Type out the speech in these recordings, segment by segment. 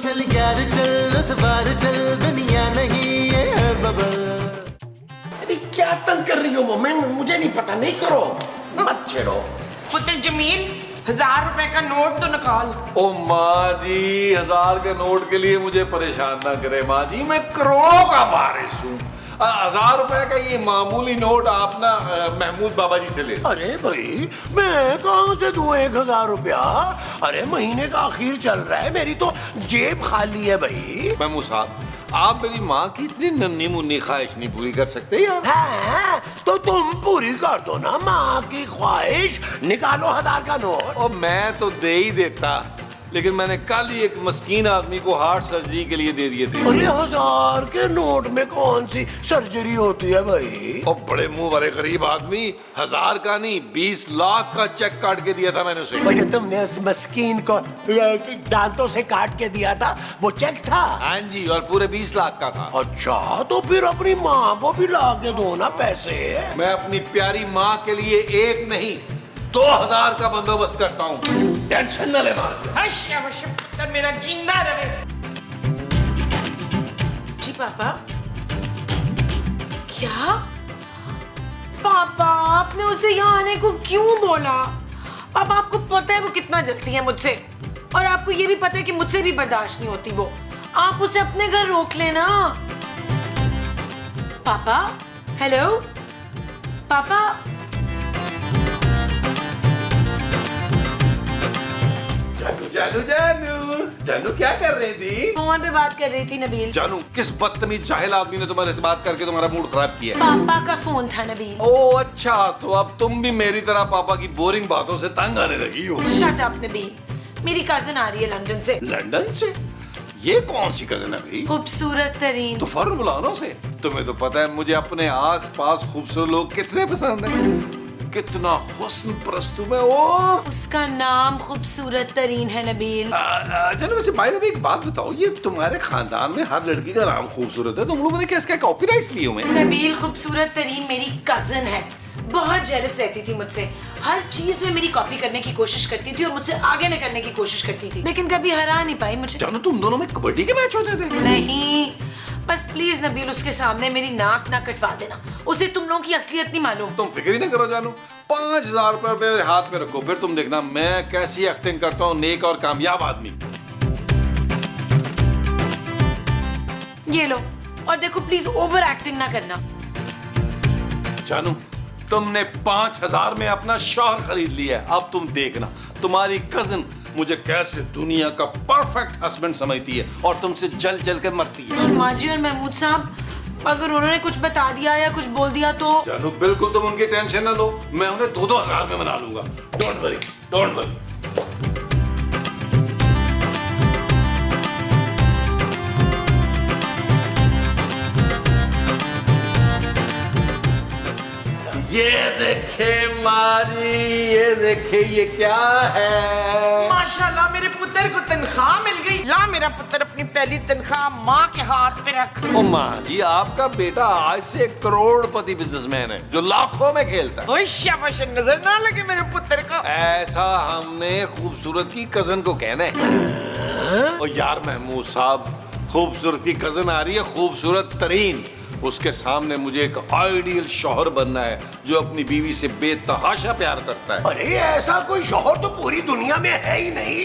चल यार चल उस बार चल दुनिया नहीं ये है बबल। अरे क्या तंग कर रही हो वो? मैं मुझे नहीं पता, नहीं करो, मत छेड़ो। पुत्र जमील 1000 रुपए का नोट तो निकाल। ओ माँ जी 1000 के नोट के लिए मुझे परेशान ना करे माँ जी, मैं करोड़ों का वारिस हूँ। 1000 रुपए का ये मामूली नोट आप ना महमूद बाबा जी से ले। अरे भाई मैं कहाँ से दूं 1000 रुपया? अरे महीने का आखिर चल रहा है, मेरी तो जेब खाली है भाई। महमूद साहब आप मेरी माँ की इतनी नन्ही मुन्नी ख्वाहिश नहीं पूरी कर सकते यार? है तो तुम पूरी कर दो ना माँ की ख्वाहिश, निकालो 1000 का नोट। और मैं तो दे ही देता, लेकिन मैंने कल ही एक मस्कीन आदमी को हार्ट सर्जरी के लिए दे दिए थे। अरे 1000 के नोट में कौन सी सर्जरी होती है भाई? और बड़े मुंह वाले गरीब आदमी 1000 का नहीं 20 लाख का चेक काट के दिया था मैंने उसे। वजह तुमने उस मस्कीन को दांतों से काट के दिया था, वो चेक था? हाँ जी, और पूरे 20 लाख का था। अच्छा तो फिर अपनी माँ को भी ला के दो ना पैसे। मैं अपनी प्यारी माँ के लिए एक नहीं 2000 का बंदोबस्त करता हूँ, टेंशन न ले माँ। पुत्र मेरा जिंदा रहे। जी पापा। क्या पापा आपने उसे यहाँ आने को क्यों बोला? पापा आपको पता है वो कितना जलती है मुझसे, और आपको ये भी पता है कि मुझसे भी बर्दाश्त नहीं होती वो। आप उसे अपने घर रोक लेना। पापा हेलो पापा। जानू जानू जानू क्या कर रही थी? फोन पे बात कर रही थी नबील। जानू किस बदतमीज जाहिल आदमी ने तुम्हारे से बात करके तुम्हारा मूड खराब किया? पापा का फोन था नबील। ओ अच्छा, तो अब तुम भी मेरी तरह पापा की बोरिंग बातों से तंग आने लगी हो। शट अप नबील, मेरी कजिन आ रही है लंदन से। लंदन से? ये कौन सी कजिन है भाई? खूबसूरत तरीन। तो फौरन बुलाना उसे। तुम्हें तो पता है मुझे अपने आस पास खूबसूरत लोग कितने पसंद है, कितना हुस्न परस्तू में। ओ उसका नाम खूबसूरत तरीन है नबील। चलो वैसे बाय द वे एक बात बताओ, ये तुम्हारे खानदान में हर लड़की का नाम खूबसूरत है, तुम लोगों ने क्या इसका कॉपीराइट्स लिए हुए हैं? नबील खूबसूरत तरीन मेरी कजिन है, बहुत जेलस रहती थी मुझसे, हर चीज में मेरी कॉपी करने की कोशिश करती थी और मुझसे आगे निकलने की कोशिश करती थी, लेकिन कभी हरा नहीं पाई मुझे। जानो तुम दोनों में कबड्डी के मैच होते थे? नहीं, बस प्लीज नबील उसके सामने मेरी नाक ना कटवा देना, उसे तुम लोगों की असलियत नहीं मालूम। तुम फिक्र ही ना करो जानू, 5000 रुपए मेरे हाथ में रखो, फिर तुम देखना मैं कैसी एक्टिंग करता हूँ नेक और कामयाब आदमी। ये लो, और देखो प्लीज ओवर एक्टिंग ना करना। जानू तुमने 5000 में अपना शौहर खरीद लिया है, अब तुम देखना तुम्हारी कजिन मुझे कैसे दुनिया का परफेक्ट हस्बैंड समझती है और तुमसे जल जल कर मरती है। और माजी और महमूद साहब अगर उन्होंने कुछ बता दिया या कुछ बोल दिया तो? जानू बिल्कुल तुम उनकी टेंशन न लो, मैं उन्हें 2-2 हजार में मना लूंगा। Don't worry, don't worry. ये देखे मारी, ये देखे ये क्या है? माशाल्लाह मेरे पुत्र को तनख्वाह मिल गई। ला मेरा पुत्र अपनी पहली तनख्वाह माँ के हाथ पे रख। ओ माँ जी आपका बेटा आज से करोड़पति बिजनेसमैन है जो लाखों में खेलता है। ओए शाबाश, नजर ना लगे मेरे पुत्र को। ऐसा हमने खूबसूरत की कजन को कहना है। ओ यार महमूद साहब, खूबसूरत की कजन आ रही है, खूबसूरत तरीन, उसके सामने मुझे एक आइडियल शौहर बनना है जो अपनी बीवी से बेतहाशा प्यार करता है। अरे ऐसा कोई शौहर तो पूरी दुनिया में है ही नहीं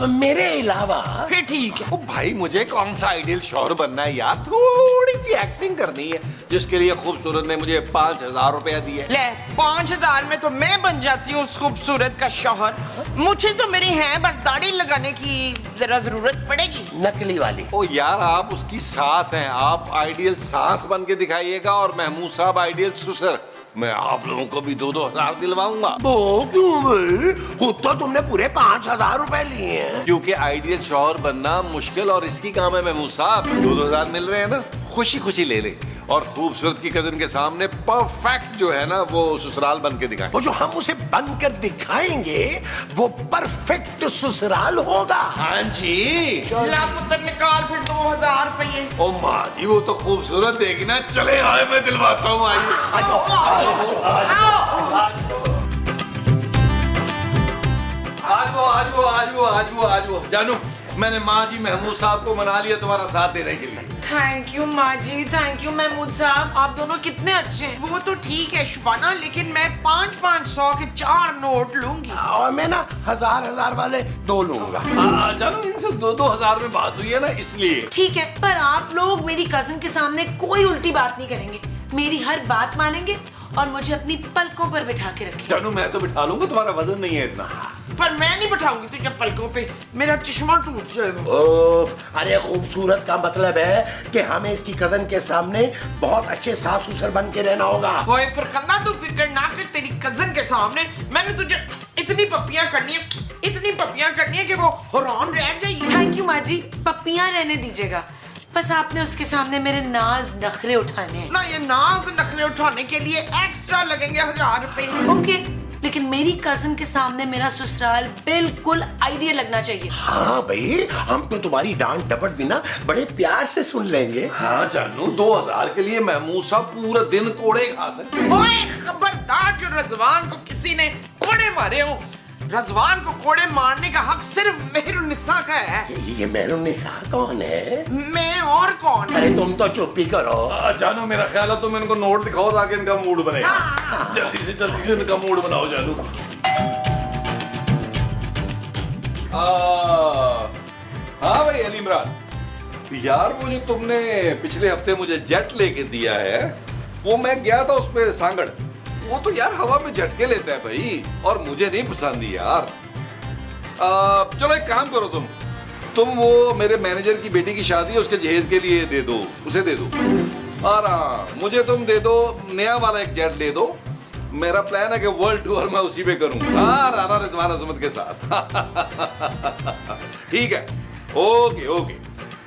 मेरे अलावा। फिर ठीक है। ओ भाई मुझे कौन सा आइडियल शौहर बनना है यार, थोड़ी सी एक्टिंग करनी है, जिसके लिए खूबसूरत ने मुझे 5000 रुपया दिए। ले 5000 में तो मैं बन जाती हूँ उस खूबसूरत का शौहर। मुझे तो मेरी है बस दाढ़ी लगाने की जरा जरूरत पड़ेगी। नकली वाली। ओ यार आप उसकी सास हैं, आप आइडियल सास बन के दिखाइएगा और महमूद साहब आइडियल ससुर। मैं आप लोगों को भी 2-2 हजार दिलवाऊंगा। वो क्यों भाई? खुद तो तुमने पूरे 5000 रुपए लिए हैं। क्योंकि आइडियल शौहर बनना मुश्किल और इसकी काम है महमूद साहब। 2-2 हजार मिल रहे हैं ना, खुशी खुशी ले ले और खूबसूरत की कजन के सामने परफेक्ट जो है ना वो ससुराल बन के दिखाएं। वो जो हम उसे बनकर दिखाएंगे वो परफेक्ट ससुराल होगा। हाँ जी। ला पुत्र निकाल फिर 2000 रुपये। ओ माँ जी वो तो खूबसूरत देगी ना, चले आए मैं दिलवाता हूँ। आइए आज वो जानू मैंने माँ जी महमूद साहब को मना लिया तुम्हारा साथ देने के लिए। थैंक यू माँ जी, थैंक यू महमूद साहब, आप दोनों कितने अच्छे हैं। वो तो ठीक है शुबाना, लेकिन मैं 500-500 के 4 नोट लूंगी। और मैं ना 1000 वाले 2 लूंगा। जानो इनसे 2-2 हजार में बात हुई है ना, इसलिए। ठीक है, पर आप लोग मेरी कजिन के सामने कोई उल्टी बात नहीं करेंगे, मेरी हर बात मानेंगे और मुझे अपनी पलकों पर बिठा के रखेंगे। जानू मैं तो बिठा लूंगा, तुम्हारा वजन नहीं है इतना। पर मैं नहीं बिठाऊंगी तुझे पलकों पे, मेरा चश्मा टूट जाएगा। ओफ, अरे खूबसूरत का मतलब है कि हमें इसकी कजन के सामने बहुत अच्छे सास ससुर बन के रहना होगा। ओए फरकंदा, तू फिक्र ना कर, तेरी कजन के सामने मैंने तुझे इतनी पप्पियां करनी है कि वो हैरान रह जाएगी। थैंक यू माँ जी, पप्पियां रहने दीजिएगा, बस आपने उसके सामने मेरे नाज नखरे उठाने हैं। ना ये नाज नखरे उठाने के लिए एक्स्ट्रा लगेंगे 1000 रुपए। ओके, लेकिन मेरी कजिन के सामने मेरा ससुराल बिल्कुल आइडिया लगना चाहिए। हाँ भाई, हम तो तुम्हारी डांट डपट भी ना बड़े प्यार से सुन लेंगे। हाँ जानू, 2000 के लिए महमूद साहब पूरा दिन कोड़े खा सकते। ओए खबरदार, जो रजवान को किसी ने कोड़े मारे हो, रजवान को कोड़े मारने का हक सिर्फ मेहरुन्निसा का है। ये मेहरुन्निसा कौन है? मैं और कौन? अरे तुम तो चुप ही करो। जानू मेरा ख्याल है तुम इनको नोट दिखाओ ताकि इनका मूड बने। जल्दी से इनका मूड बनाओ जानू। हाँ भाई अली इमरान यार, वो जो तुमने पिछले हफ्ते मुझे जेट लेके दिया है, वो मैं गया था उस पे सांगड़, वो तो यार हवा में झटके लेता है भाई, और मुझे नहीं पसंद यार। चलो एक काम करो, तुम वो मेरे मैनेजर की बेटी की शादी है, उसके जहेज के लिए दे दो, उसे दे दो। और हाँ, मुझे तुम दे दो नया वाला एक जेट दे दो। मेरा प्लान है कि वर्ल्ड टूर मैं उसी पे करूं, हाँ राना रिजवान अजमत के साथ। ठीक है, ओके ओके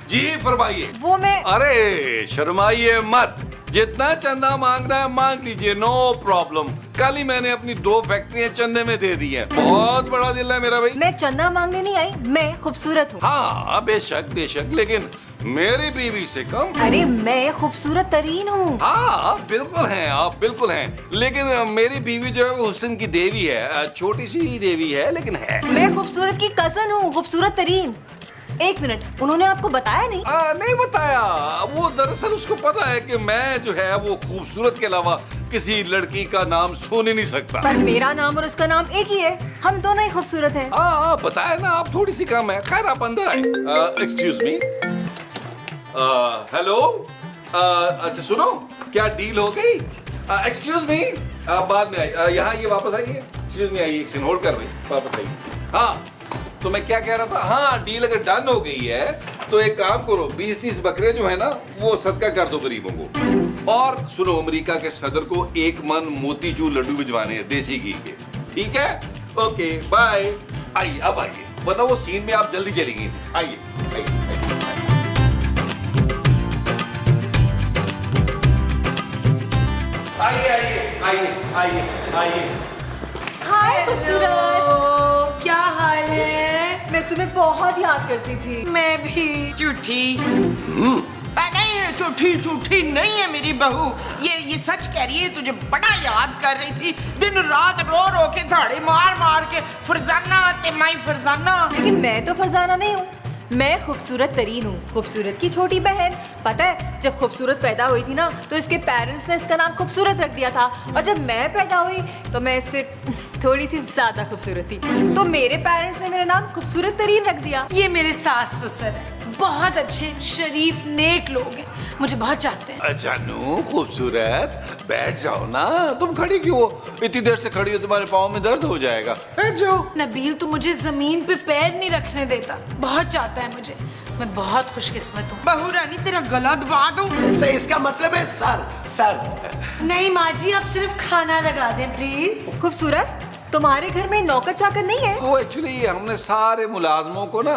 जी, फरमाइए। वो मैं अरे शर्माइए मत, जितना चंदा मांगना है मांग लीजिए, नो प्रॉब्लम। कल ही मैंने अपनी 2 फैक्ट्रियां चंदे में दे दी हैं। बहुत बड़ा दिल है मेरा भाई। मैं चंदा मांगने नहीं आई, मैं खूबसूरत हूँ। हाँ बेशक बेशक, लेकिन मेरी बीवी से कम। अरे मैं खूबसूरत तरीन हूँ। हाँ बिल्कुल हैं आप, बिल्कुल हैं, लेकिन मेरी बीवी जो है वो हुस्न की देवी है, छोटी सी देवी है लेकिन है। मैं खूबसूरत की कजन हूँ, खूबसूरत तरीन। एक मिनट, उन्होंने आपको बताया नहीं? नहीं बताया, वो दरअसल उसको पता है कि मैं जो है वो खूबसूरत के अलावा किसी लड़की का नाम सुन ही नहीं सकता। पर मेरा नाम और उसका नाम एक ही है, हम दोनों ही खूबसूरत हैं। हाँ बताया ना, आप थोड़ी सी कम है। खैर आप अंदर आए। एक्सक्यूज मी, हेलो, अच्छा सुनो, क्या डील हो गई? एक्सक्यूज मी, आप बाद में आइए, यहाँ ये वापस आइए। एक्सक्यूज मी, आइए, एक सेकंड होल्ड कर रही, वापस आइए। हाँ तो मैं क्या कह रहा था, हाँ डील अगर डन हो गई है तो एक काम करो, 20-30 बकरे जो है ना वो सदका कर दो गरीबों को। और सुनो, अमेरिका के सदर को 1 मन मोतीचूर लड्डू भिजवाने हैं देसी घी के, ठीक है? Okay bye. आइए अब आइए, बताओ वो सीन में आप जल्दी चलेंगी। आइए आइए आइए आइए आइए आइए। हाय खूबसूरत, क्या हाल है? मैं तुम्हें बहुत याद करती थी। मैं भी। झूठी नहीं, झूठी नहीं है मेरी बहू, ये सच कह रही है, तुझे बड़ा याद कर रही थी, दिन रात रो रो के धाड़े मार मार के। फरजाना ते माई फरजाना। लेकिन मैं तो फरजाना नहीं हूँ, मैं खूबसूरत तरीन हूँ, खूबसूरत की छोटी बहन। पता है जब खूबसूरत पैदा हुई थी ना तो इसके पेरेंट्स ने इसका नाम खूबसूरत रख दिया था, और जब मैं पैदा हुई तो मैं इससे थोड़ी सी ज्यादा खूबसूरत थी, तो मेरे पेरेंट्स ने मेरा नाम खूबसूरत तरीन रख दिया। ये मेरे सास ससुर है, बहुत अच्छे शरीफ नेक लोग हैं, मुझे बहुत चाहते हैं। जानू खूबसूरत बैठ जाओ ना, तुम खड़ी क्यों हो? इतनी देर से खड़ी हो, तुम्हारे पाँव में दर्द हो जाएगा, बैठ जाओ। नबील तो मुझे जमीन पे पैर नहीं रखने देता, बहुत चाहता है मुझे, मैं बहुत खुशकिस्मत हूँ। बहू रानी तेरा गला दबा दूं? इसका मतलब है सर। नहीं माँ जी, आप सिर्फ खाना लगा दें प्लीज। खूबसूरत, तुम्हारे घर में नौकर चाकर नहीं है? वो एक्चुअली हमने सारे मुलाजमों को ना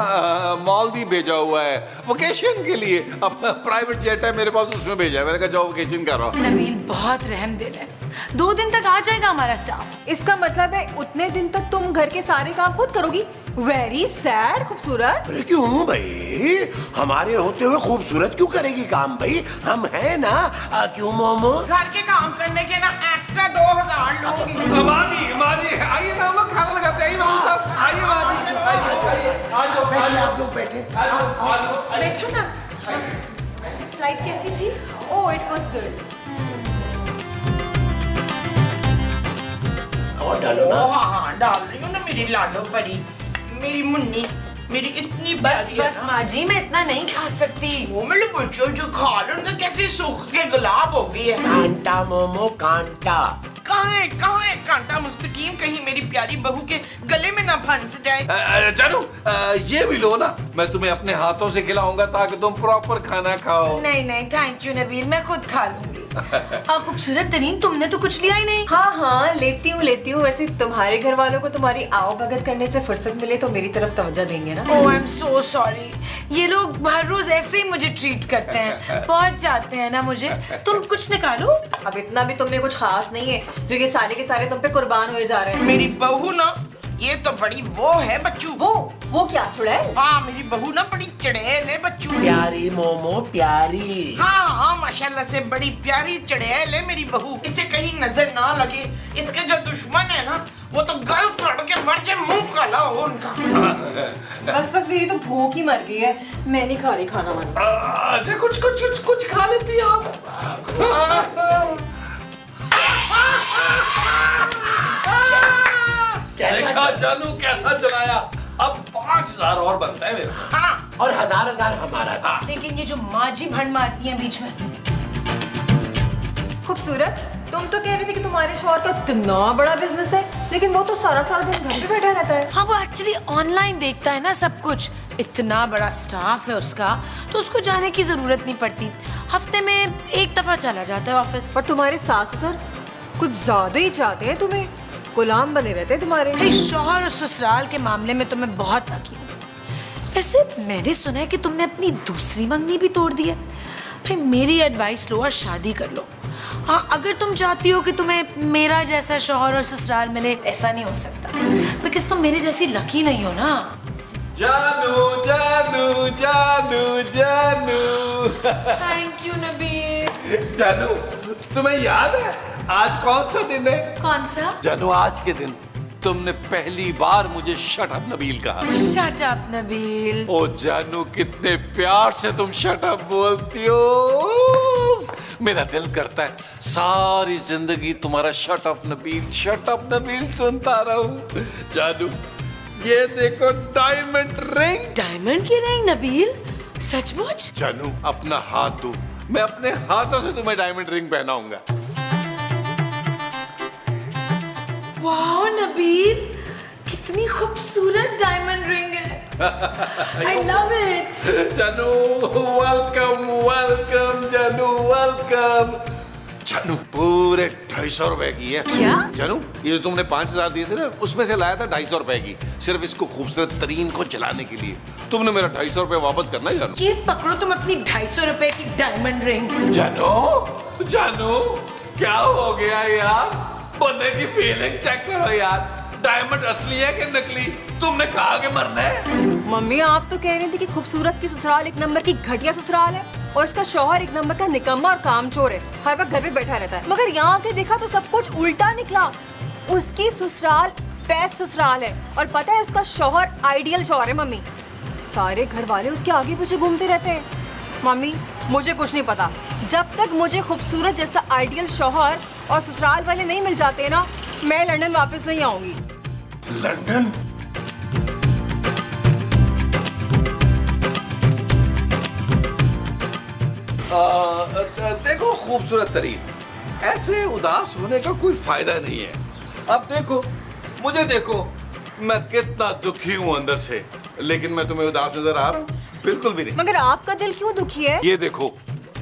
मालदीव भेजा हुआ है वेकेशन के लिए, अपना प्राइवेट जेट है मेरे पास, उसमें भेजा है। मैंने कहा जाओ वेकेशन करो। नबील बहुत रहम दिल है, 2 दिन तक आ जाएगा हमारा स्टाफ। इसका मतलब है उतने दिन तक तुम घर के सारे काम खुद करोगी? वेरी सैड खूबसूरत। अरे क्यों भाई, हमारे होते हुए खूबसूरत क्यों करेगी काम भाई, हम हैं ना। क्यों मोमो? घर के काम करने के ना एक्स्ट्रा 2000 लूंगी। माजी आइए ना, हम लोग खाना लगाते हैं। आइए मामू साहब, आइए माजी, आइए पहले आप लोग बैठे। बैठो ना। फ्लाइट कैसी थी? Oh it was good. और डालो ना। हाँ डाल रही हूँ ना मेरी लाडो परी, मेरी मुन्नी, मेरी इतनी बस प्यारी है बस ना। माँ जी, मैं इतना नहीं खा सकती। वो मेरे बच्चों जो खा लो उनका कैसे सूख के गुलाब हो गई है। कांटा मोमो कांटा। कहाँ है कांटा मुस्तकीम, कहीं मेरी प्यारी बहू के गले में ना फंस जाए। जानू ये भी लो ना, मैं तुम्हें अपने हाथों से खिलाऊंगा ताकि तुम प्रॉपर खाना खाओ। नहीं नहीं थैंक यू नबील, मैं खुद खा लूंगी। हाँ खूबसूरत तरीन, तुमने तो कुछ लिया ही नहीं। हाँ लेती हूँ। वैसे तुम्हारे घर वालों को तुम्हारी आओ भगत करने से फुर्सत मिले तो मेरी तरफ तवज्जो देंगे ना। ओह आई एम सो सॉरी, ये लोग हर रोज ऐसे ही मुझे ट्रीट करते हैं, पहुंच जाते हैं ना मुझे। तुम कुछ निकालो। अब इतना भी तुम में कुछ खास नहीं है जो ये सारे के सारे तुम पे कुर्बान हुए जा रहे हैं। मेरी बहू ना ये तो बड़ी वो है बच्चू। वो क्या चुड़ैल? हाँ मेरी बहू ना बड़ी चड़ैल है बच्चू। प्यारी मोमो प्यारी। हाँ माशाल्लाह से बड़ी प्यारी चड़ैल है मेरी बहू। इसे कहीं नजर ना लगे, इसके जो दुश्मन है ना वो तो गल सड़ के मर जाए, मुंह काला हो उनका। बस मेरी तो भूख ही मर गई है, मैं नहीं खा रही खाना वाना। अच्छा कुछ खा लेती आप। देखा जानू कैसा चलाया, अब 5000 और बनता है मेरा। हाँ और 1000 हमारा था। लेकिन ये जो माँ जी भंड मारती हैं बीच में। खूबसूरत, तुम तो कह रही थी कि तुम्हारे शौहर का इतना बड़ा बिजनेस है, लेकिन वो तो सारा दिन घर पे बैठा रहता है। हाँ वो एक्चुअली ऑनलाइन देखता है ना सब कुछ, इतना बड़ा स्टाफ है उसका, तो उसको जाने की जरूरत नहीं पड़ती। हफ्ते में एक दफा चला जाता है ऑफिस। पर तुम्हारे सास ससुर कुछ ज्यादा ही चाहते हैं तुम्हें, गुलाम बने रहते हैं तुम्हारे। भाई शौहर और ससुराल के मामले में तो मैं बहुत लकी हूँ। वैसे मैंने सुना है कि तुमने अपनी दूसरी मंगनी भी तोड़ दी है। भाई मेरी एडवाइस लो और शादी कर लो। हाँ अगर तुम चाहती हो कि तुम्हें मेरा जैसा शौहर और ससुराल मिले, ऐसा नहीं हो सकता बिकॉज तुम मेरे जैसी लकी नहीं हो ना। जानू जानू जानू जानू। Thank you Nabeel. जानू तुम्हें याद है आज कौन सा दिन है? कौन सा? जानू आज के दिन तुमने पहली बार मुझे शट अप नबील कहा। Shut up Nabeel. ओ जानू कितने प्यार से तुम शट अप बोलती हो, मेरा दिल करता है सारी जिंदगी तुम्हारा शट अप नबील सुनता रहूं। जानू ये देखो डायमंड रिंग। डायमंड की रिंग नबील, सचमुच? जानू अपना हाथ दो, मैं अपने हाथों से तुम्हें डायमंड रिंग पहनाऊंगा। वाह नबील, कितनी खूबसूरत डायमंड रिंग है। I love it. जानू वेलकम जानू वेलकम। जानू पूरे 250 रुपए की है। क्या? जानू ये जो तुमने 5000 दिए थे ना, उसमें से लाया था 250 रुपए की, सिर्फ इसको खूबसूरत तरीन को जलाने के लिए। तुमने मेरा 250 रुपए वापस करना है जानू। ये पकड़ो तुम अपनी 250 रुपए की डायमंड रिंग। जानू क्या हो गया यार, बनने की फीलिंग चेक करो यार। डायमंड असली है कि नकली? तुमने कहा कि मरना है। मम्मी आप तो कह रही थी कि खूबसूरत की ससुराल एक नंबर की घटिया ससुराल है और इसका शौहर एक नंबर का निकम्मा और कामचोर है, हर वक्त घर पे बैठा रहता है। मगर यहाँ आके देखा तो सब कुछ उल्टा निकला। उसकी ससुराल बेस्ट ससुराल है और पता है उसका शौहर आइडियल शौहर है। मम्मी सारे घर वाले उसके आगे पीछे घूमते रहते हैं। मम्मी मुझे कुछ नहीं पता, जब तक मुझे खूबसूरत जैसा आइडियल शौहर और ससुराल वाले नहीं मिल जाते ना, मैं लंदन वापस नहीं आऊंगी। लंदन? देखो खूबसूरत तरीन, ऐसे उदास होने का कोई फायदा नहीं है। अब देखो मुझे देखो, मैं कितना दुखी हूँ अंदर से, लेकिन मैं तुम्हें उदास नजर आ रहा हूँ? बिल्कुल भी नहीं। मगर आपका दिल क्यों दुखी है? ये देखो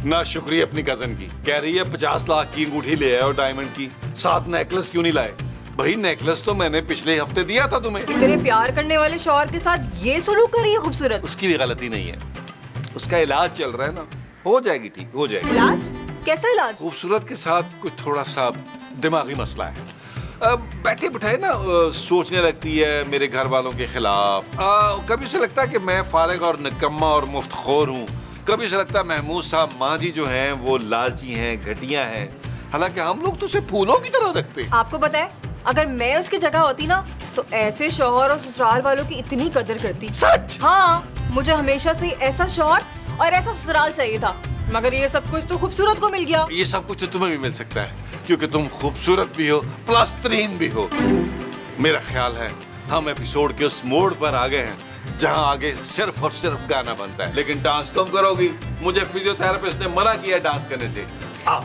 ना शुक्रिया अपनी कजन की, कह रही है 50 लाख की अंगूठी ले आए और डायमंड की, साथ नेकलेस क्यों नहीं लाए? भाई नेकलेस तो मैंने पिछले हफ्ते दिया था तुम्हें। इतने प्यार करने वाले शौहर के साथ ये सलूक कर रही है खूबसूरत। उसकी भी गलती नहीं है, उसका इलाज चल रहा है ना, हो जाएगी ठीक, हो जाएगी। इलाज? कैसा इलाज? खूबसूरत के साथ कुछ थोड़ा सा दिमागी मसला है। बैठे बिठाए ना सोचने लगती है मेरे घर वालों के खिलाफ। कभी उसे लगता है कि मैं फारिग और निकम्मा और मुफ्तखोर हूँ, कभी उसे लगता है महमूद साहब माँ जी जो हैं वो लालची हैं, घटिया हैं, हालांकि हम लोग तो उसे फूलों की तरह रखते हैं। आपको पता है अगर मैं उसकी जगह होती ना तो ऐसे शौहर और ससुराल वालों की इतनी कदर करती। सच? हाँ, मुझे हमेशा से ही ऐसा शौहर और ऐसा ससुराल चाहिए था, मगर ये सब कुछ तो खूबसूरत को मिल गया। ये सब कुछ तो तुम्हें भी मिल सकता है, क्योंकि तुम खूबसूरत भी हो प्लस तरीन भी हो। मेरा ख्याल है हम एपिसोड के उस मोड़ पर आ गए हैं जहां आगे सिर्फ और सिर्फ गाना बनता है, लेकिन डांस तुम करोगी। मुझे फिजियोथेरेपिस्ट ने मना किया डांस करने से। आओ।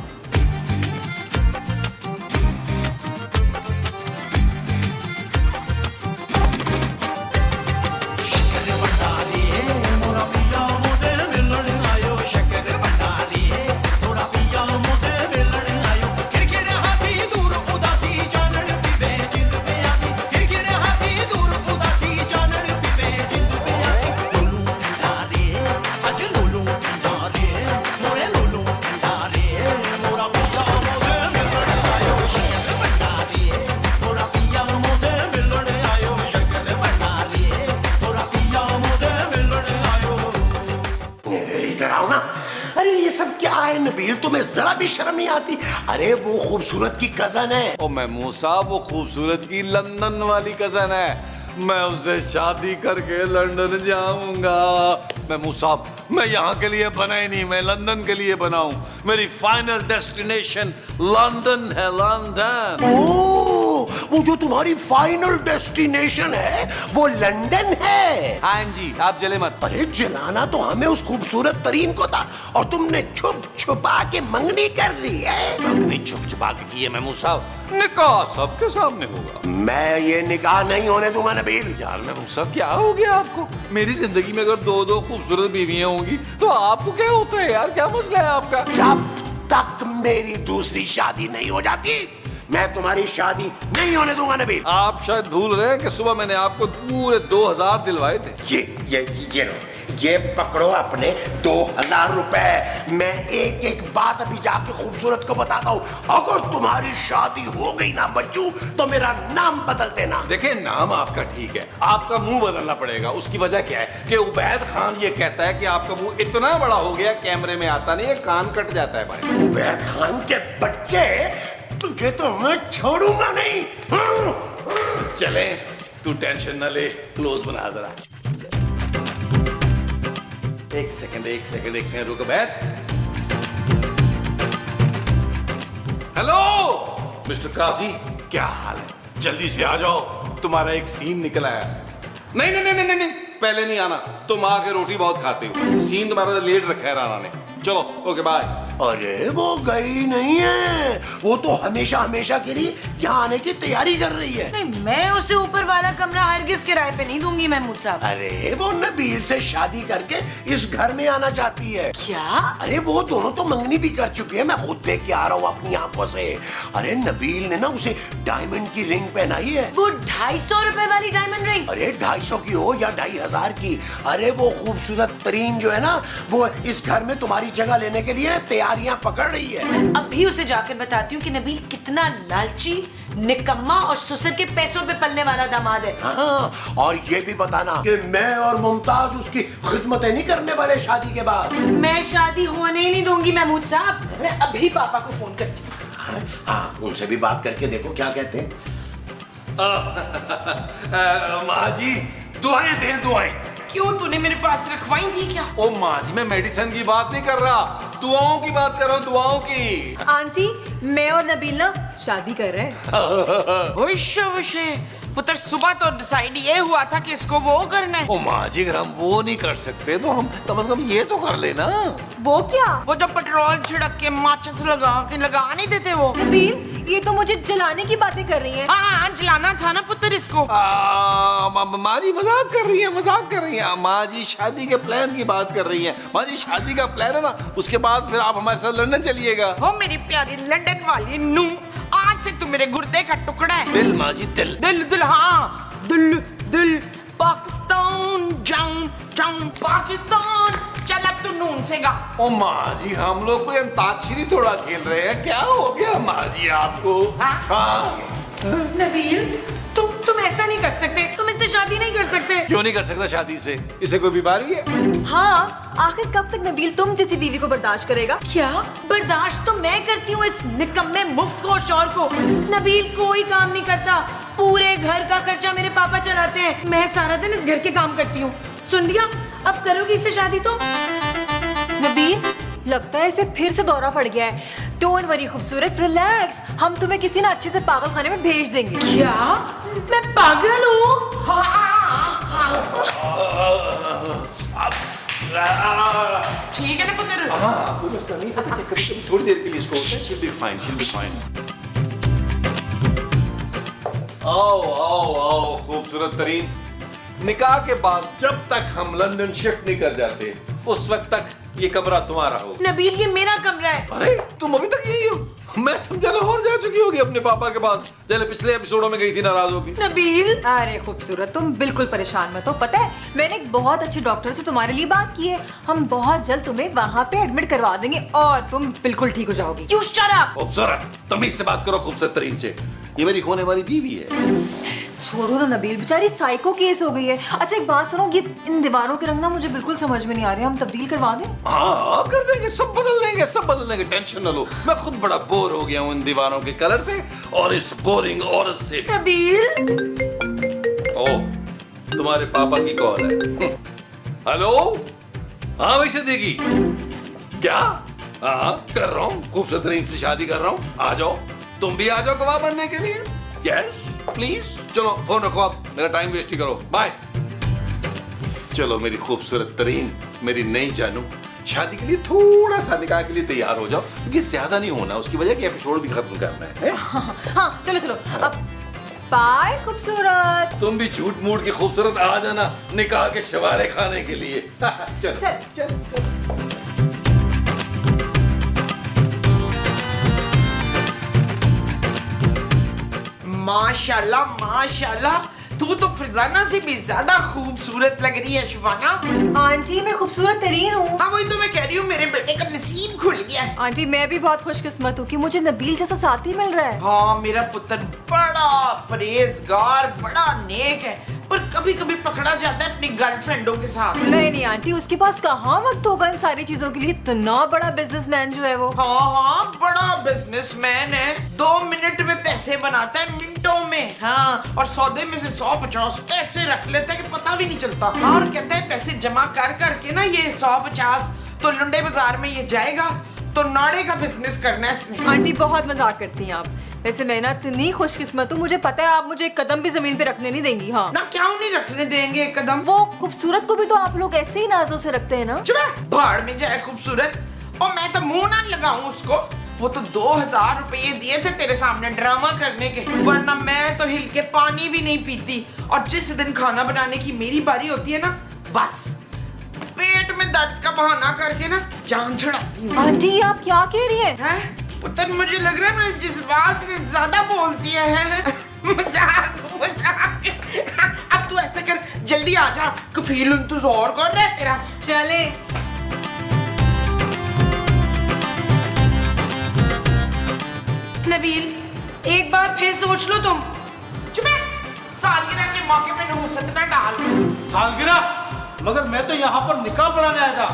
अरे ये सब क्या है नबील, तुम्हें जरा भी शर्म नहीं आती? अरे वो खूबसूरत की कजन है। ओ महमूद साहब, वो खूबसूरत की लंदन वाली कजन है। मैं उससे शादी करके लंदन जाऊंगा। महमूद साहब, मैं यहाँ के लिए बना ही नहीं, मैं लंदन के लिए बना हूँ। मेरी फाइनल डेस्टिनेशन लंदन है, लंदन। ओह, वो जो तुम्हारी फाइनल डेस्टिनेशन है वो लंदन है? हाँ जी, आप जले मत। अरे जलाना तो हमें उस खूबसूरत तरीन को था, और तुमने छुप छुपा के मंगनी कर ली है। मंगनी छुप छुपा के की है महमूद साहब, निकाह सबके सामने होगा। मैं ये निकाह नहीं होने दूंगा नबील। यार महमूद साहब, क्या हो गया आपको? मेरी जिंदगी में अगर दो दो खूबसूरत बीवियां होंगी तो आपको क्या होता है यार? क्या मसला है आपका? जब तक मेरी दूसरी शादी नहीं हो जाती मैं तुम्हारी शादी नहीं होने दूंगा नबील। आप शायद भूल रहे हैं कि सुबह मैंने आपको पूरे 2000 दिलवाए थे। ये लो, ये पकड़ो अपने 2000 रुपए। मैं एक एक बात अभी जाके खूबसूरत को बताता हूँ। अगर तुम्हारी शादी हो गई ना बच्चू, तो मेरा नाम बदल देना। देखिए, नाम आपका ठीक है, आपका मुंह बदलना पड़ेगा। उसकी वजह क्या है कि उबैद खान ये कहता है कि आपका मुंह इतना बड़ा हो गया कैमरे में आता नहीं है, कान कट जाता है भाई। उबैद खान के बच्चे, तुझे तो मैं छोड़ूंगा नहीं। चले, तू टेंशन न ले, क्लोज बना जरा। एक सेकंड रुको बैठ। हेलो मिस्टर काजी, क्या हाल है? जल्दी से आ जाओ, तुम्हारा एक सीन निकला है। नहीं, पहले नहीं आना। तुम आके रोटी बहुत खाते हो। सीन तुम्हारा लेट रखा है राना ने। चलो, ओके बाय। अरे वो गई नहीं है, वो तो हमेशा हमेशा के लिए यहाँ आने की तैयारी कर रही है। नहीं, मैं उसे ऊपर वाला कमरा हरगिज किराए पे नहीं दूंगी महमूद साहब। अरे वो नबील से शादी करके इस घर में आना चाहती है। क्या? अरे वो दोनों तो मंगनी भी कर चुके हैं, मैं खुद देख के आ रहा हूँ अपनी आंखों से। अरे नबील ने ना उसे डायमंड की रिंग पहनाई है। वो 250 रुपए वाली डायमंड रिंग? अरे 250 की हो या 2500 की, अरे वो खूबसूरत तरीन जो है ना, वो इस घर में तुम्हारी जगह लेने के लिए तैयारियां पकड़ रही है। अभी उसे जाकर बताती हूँ कि नबील कितना लालची, निकम्मा और ससुर के पैसों पे पलने वाला दामाद है। हाँ, और ये भी बताना कि मैं और मुमताज उसकी खिदमतें नहीं करने वाले शादी के बाद। मैं शादी होने ही नहीं दूंगी महमूद साहब। मैं अभी पापा को फोन करती हूँ। हाँ, उनसे भी बात करके देखो क्या कहते हैं। माँ जी, दुआएं दें, दुआएं। क्यों, तूने मेरे पास रखवाई थी क्या? ओ माँ जी, मैं मेडिसिन की बात नहीं कर रहा, दुआओं की बात कर रहा हूँ, दुआओं की। आंटी, मैं और नबील ना शादी कर रहे हैं। पुत्र, सुबह तो डिसाइड ये हुआ था कि इसको वो करना है। ओ माँ जी, अगर हम वो नहीं कर सकते तो हम कम से कम ये तो कर लेना। वो क्या? वो जो पेट्रोल छिड़क के माचिस लगा नहीं देते वो। नबील, ये तो मुझे जलाने की बातें कर रही हैं। हाँ, जलाना था ना पुत्र इसको। माँ जी मजाक कर रही है। माँ जी शादी के प्लान की बात कर रही है। माँ जी, शादी का प्लान है ना, उसके बाद फिर आप हमारे साथ लंदन चलिएगा। हो मेरी प्यारी लंदन वाली नू, आज से तू मेरे गुर्दे का टुकड़ा है। दिल माँ जी, दिल। हाँ, दिल। पाकिस्तान जाऊं पाकिस्तान। चल अब तू नून से गा। ओ माँ जी, हम लोग कोई अंताक्षरी थोड़ा खेल रहे हैं, क्या हो गया माँ जी आपको? हाँ? नबील, तुम ऐसा नहीं कर सकते, तुम इससे शादी नहीं कर सकते। क्यों नहीं कर सकता शादी से? इसे कोई बीमारी है? हाँ, आखिर कब तक नबील तुम जैसी बीवी को बर्दाश्त करेगा? क्या बर्दाश्त तो मैं करती हूँ इस निकम्मे मुफ्तखोर शौहर को। नबील कोई काम नहीं करता, पूरे घर का खर्चा मेरे पापा चलाते हैं, मैं सारा दिन इस घर के काम करती हूँ। सुन लिया, अब करोगी इससे शादी तो? नबील, लगता है इसे फिर से दौरा पड़ गया है। डोंट वरी खूबसूरत, रिलैक्स, हम तुम्हें किसी ना अच्छे से पागल खाने में भेज देंगे। क्या मैं पागल हूँ? ठीक है ना पुत्र? हाँ, कोई मसला नहीं था। कभी थोड़ी देर के लिए इसको होता है, she'll be fine, she'll be fine। आओ आओ आओ खूबसूरत तरीन, निकाह के बाद जब तक हम लंदन शिफ्ट नहीं कर जाते उस वक्त तक ये कमरा तुम्हारा हो। नबील, ये मेरा कमरा है। अरे तुम अभी तक यही हो? मैं समझा लाहौर जा चुकी होगी अपने पापा के पास, जैसे पिछले एपिसोडों में गई थी नाराज होगी। नबील, अरे खूबसूरत, तुम बिल्कुल परेशान मत हो। पता है, मैंने एक बहुत अच्छे डॉक्टर से तुम्हारे लिए बात की है। हम बहुत जल्द तुम्हें वहाँ पे एडमिट करवा देंगे और तुम बिल्कुल ठीक हो जाओगी। You shut up! खूबसूरत, तमीज से बात करो खूबसूरत तरीन से, ये मेरी होने वाली बीवी है। छोड़ो ना नबील, बेचारी साइको केस हो गई है। अच्छा एक बात सुनो, ये इन दीवारों के रंग ना मुझे बिल्कुल समझ में नहीं आ रहे, हम तब्दील करवा दें? हाँ कर देंगे, सब बदल देंगे, सब बदल देंगे, टेंशन न लो। मैं खुद बड़ा बोर हो गया हूँ इन दीवारों के कलर से और इस बोरिंग औरत से। नबील, ओह, तुम्हारे पापा की कॉल है। हेलो, हाँ भाई सिद्दीकी, क्या? हाँ कर रहा हूँ, खूबसूरत तरीन से शादी कर रहा हूँ, आ जाओ, तुम भी आ जाओ गवाह बनने के लिए। यस प्लीज, चलो फोन रखो, आप मेरा टाइम वेस्ट ही करो, बाय। चलो मेरी खूबसूरत तरीन, मेरी नई जानू, शादी के लिए थोड़ा सा निकाह के लिए तैयार हो जाओ, क्योंकि ज्यादा नहीं होना, उसकी वजह कि एपिसोड भी खत्म करना है। हाँ चलो चलो, अब बाय खूबसूरत। तुम भी झूठ मूठ की खूबसूरत आ जाना निकाह के शवारे खाने के लिए। चल चल चल चल। माशाल्लाह माशाल्लाह, तू तो फरजाना से भी ज्यादा खूबसूरत लग रही है शुबाना। आंटी मैं खूबसूरत तरीन हूँ। हाँ वही तो मैं कह रही हूँ, मेरे बेटे का नसीब खुल गया है। आंटी मैं भी बहुत खुशकिस्मत हूँ कि मुझे नबील जैसा साथी मिल रहा है। हाँ मेरा पुत्र बड़ा परहेजगार, बड़ा नेक है, पर कभी कभी पकड़ा जाता है अपनी गर्लफ्रेंडों के साथ। नहीं नहीं आंटी, उसके पास कहाँ वक्त होगा इन सारी चीजों के लिए, इतना बड़ा बिजनेसमैन जो है वो। हाँ हाँ बड़ा बिजनेसमैन है, 2 मिनट में पैसे बनाता है, मिनटों में। हाँ, और सौदे में से 150 ऐसे रख लेता है कि पता भी नहीं चलता। और कहता है पैसे जमा कर करके ना ये 150 तो लुंडे बाजार में ये जाएगा, तो नाड़े का बिजनेस करना है इसने। आंटी बहुत मजाक करती हैं आप। वैसे मैं ना इतनी खुशकिस्मत हूँ, मुझे पता है आप मुझे एक कदम भी जमीन पे रखने नहीं देंगी। हाँ ना, क्यों नहीं रखने देंगे एक कदम? वो खूबसूरत को भी तो आप लोग ऐसे ही नाजों से रखते हैं ना। चुप, भाड़ में जाए खूबसूरत। और मैं तो मुंह ना लगाऊं उसको, वो तो 2000 रुपये दिए थे तेरे सामने ड्रामा करने के, वरना मैं तो हिल के पानी भी नहीं पीती। और जिस दिन खाना बनाने की मेरी बारी होती है ना, बस पेट में दर्द का बहाना करके ना जान छुड़ाती हूँ। आंटी आप क्या कह रही हैं? हैं? पुत्र मुझे लग रहा है मैं जज्बात में ज्यादा बोलती है। मजाक मजाक। अब तू ऐसा कर, जल्दी आ जा, कफील इंतजार कर रहा है तेरा। चले। नबील, एक बार फिर सोच लो तुम। चुप है, सालगिरह के मौके पे नहुसत ना डाल। सालगिरह? मगर मैं तो यहाँ पर निकाह पढ़ाने आया था।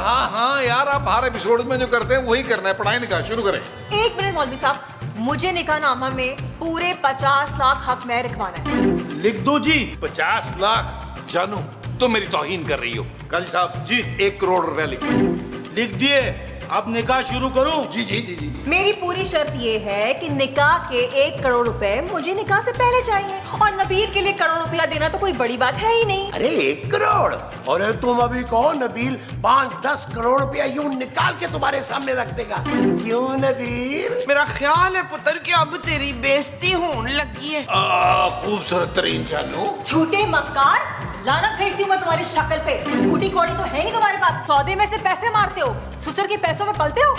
हाँ हाँ यार, आप हर एपिसोड में जो करते हैं वही करना है, पढ़ाई निकाह शुरू करें। एक मिनट मौलवी साहब, मुझे निकाहनामा में पूरे 50 लाख हक में रखवाना है। लिख दो जी। 50 लाख? जानू तुम मेरी तौहीन कर रही हो। काजी साहब जी। 1 करोड़ रुपए लिख दिए, अब निकाह शुरू करूं? जी जी जी जी। मेरी पूरी शर्त ये है कि निकाह के 1 करोड़ रुपए मुझे निकाह से पहले चाहिए, और नबील के लिए करोड़ रुपया देना तो कोई बड़ी बात है ही नहीं। अरे 1 करोड़? और तुम अभी कहो नबील 5-10 करोड़ रुपया यूं निकाल के तुम्हारे सामने रख देगा, क्यों नबील? मेरा ख्याल है पुत्र कि अब तेरी बेइज्जती होने लगी है। खूबसूरत तरीन जानू। झूठे मक्कार, लानत भेजती हूँ मैं तुम्हारी शक्ल पे। बूटी कौड़ी तो है नहीं तुम्हारे पास, सौदे में से पैसे मारते हो, ससुर के पैसों में पलते हो।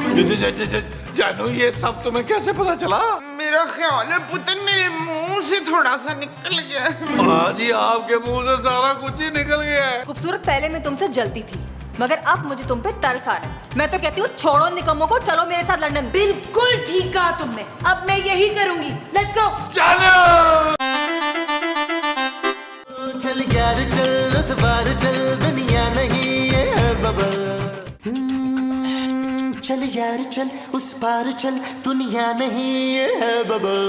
जानू ये सब तुम्हें कैसे पता चला? मेरा ख्याल है पुत्र मेरे मुंह से थोड़ा सा निकल गया। हाँ जी, आपके मुंह से सारा कुछ ही निकल गया है। खूबसूरत, पहले मैं तुमसे जलती थी, मगर अब मुझे तुम पे तरस आ रहा है। मैं तो कहती हूँ छोड़ो निकम्मों को, चलो मेरे साथ लंदन। बिल्कुल ठीक कहा तुमने, अब मैं यही करूंगी। Let's go. जानू चल यार चल यार चल उस पार चल, दुनिया नहीं ये है बबल।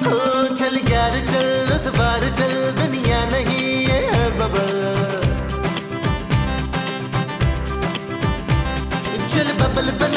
ओ चल यार चल उस पार चल, दुनिया नहीं ये है बबल। चल बबल बन